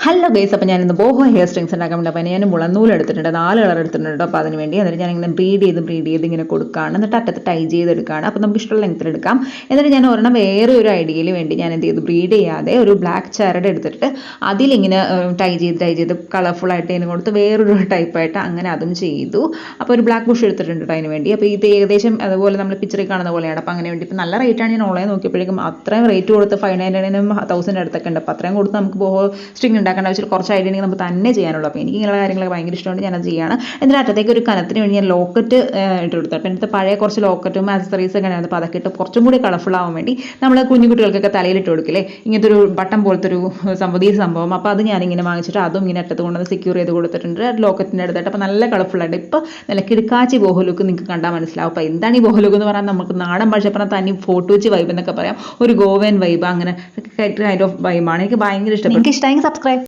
Hello guys, അപ്പോൾ ഞാനിന്ന് boho hair strings ഉണ്ടാക്കാൻ വേണ്ടി അപ്പോൾ ഞാൻ മുളന്നൂൽ എടുത്തിട്ടുണ്ട്, 4 കളർ എടുത്തിട്ടുണ്ട്. അപ്പോൾ അതിന് വേണ്ടി എന്നിട്ട് ഞാനിങ്ങനെ ബ്രീഡ് ചെയ്ത് ഇങ്ങനെ കൊടുക്കുകയാണ്. എന്നിട്ട് അറ്റത്ത് ടൈ ചെയ്തെടുക്കുകയാണ്. അപ്പോൾ നമുക്ക് ഇഷ്ടമുള്ള ലെങ്ത്തിൽ എടുക്കാം. എന്നിട്ട് ഞാൻ ഒരെണ്ണം വേറെ ഒരു ഐഡിയയിൽ വേണ്ടി ഞാൻ എന്ത് ചെയ്തു, ബ്രീഡ് ചെയ്യാതെ ഒരു ബ്ലാക്ക് ചരട് എടുത്തിട്ട് അതിലിങ്ങനെ ടൈ ചെയ്ത് കളർഫുൾ ആയിട്ട് ഇതിന് കൊടുത്ത് വേറൊരു ടൈപ്പായിട്ട് അങ്ങനെ അതും ചെയ്തു. അപ്പോൾ ഒരു ബ്ലാക്ക് ബുഷ് എടുത്തിട്ടുണ്ട് അതിന് വേണ്ടി. അപ്പോൾ ഇത് ഏകദേശം അതുപോലെ നമ്മൾ പിക്ചറിൽ കാണുന്ന പോലെയാണ്. അപ്പോൾ അങ്ങനെ വേണ്ടി ഇപ്പോൾ നല്ല റേറ്റാണ്. ഞാൻ ഓൺലൈൻ നോക്കിയപ്പോഴേക്കും അത്രയും റേറ്റ് കൊടുത്ത് 599 1000 അടുത്തൊക്കെ ഉണ്ട്. അപ്പോൾ അത്രയും കൊടുത്ത് നമുക്ക് ബോഹോ സ്ട്രിങ് ഉണ്ടാക്കേണ്ട ആവശ്യം കുറച്ച് ഐഡിയ ഉണ്ടെങ്കിൽ നമുക്ക് തന്നെ ചെയ്യാനുള്ളൂ. അപ്പോൾ എനിക്ക് ഇങ്ങനെയുള്ള കാര്യങ്ങളൊക്കെ ഭയങ്കര ഇഷ്ടമുണ്ട്, ഞാനത് ചെയ്യാണ്. എന്നിട്ട് അറ്റത്തേക്ക് ഒരു കനത്തിന് വേണ്ടി ഞാൻ ലോക്കറ്റ് ഇട്ട് കൊടുത്തു. അപ്പോൾ എൻ്റെ പഴയ കുറച്ച് ലോക്കറ്റും ആക്സസറീസ് ഒക്കെ ഉണ്ടായിരുന്നു. അപ്പോൾ അതൊക്കെ ഇട്ട് കുറച്ചും കൂടി കളർഫുൾ ആവാൻ വേണ്ടി നമ്മൾ കുഞ്ഞു കുട്ടികൾക്കൊക്കെ തലയിലിട്ട് കൊടുക്കില്ലേ, ഇങ്ങനത്തെ ഒരു ബട്ടൺ പോലത്തെ ഒരു സംഭവം. അപ്പോൾ അത് ഞാനിങ്ങനെ വാങ്ങിച്ചിട്ട് അതും ഇങ്ങനെ അറ്റത്ത് കൊണ്ടുവന്ന് സെക്യൂർ ചെയ്ത് കൊടുത്തിട്ടുണ്ട് ലോക്കറ്റിൻ്റെ അടുത്തായിട്ട്. അപ്പോൾ നല്ല കളർഫുള്ളായിട്ട് ഇപ്പോൾ നല്ല കിടക്കാച്ചി ബോഹോ ലുക്ക് നിങ്ങൾക്ക് കണ്ടാൽ മനസ്സിലാവും. അപ്പോൾ എന്താണ് ഈ ബോഹോ ലുക്ക് എന്ന് പറഞ്ഞാൽ നമുക്ക് നാടൻ ഭാഷ പറഞ്ഞാൽ തനി ഫോട്ടോച്ചി വൈബ് എന്നൊക്കെ പറയാം. ഒരു ഗോവൻ വൈബ്, അങ്ങനെ കൈൻഡ് ഓഫ് വൈബാണ്. എനിക്ക് ഭയങ്കര ഇഷ്ടപ്പെട്ടു. നിങ്ങൾക്ക് ഇഷ്ടമെങ്കിൽ സബ്സ്ക്രൈബ്.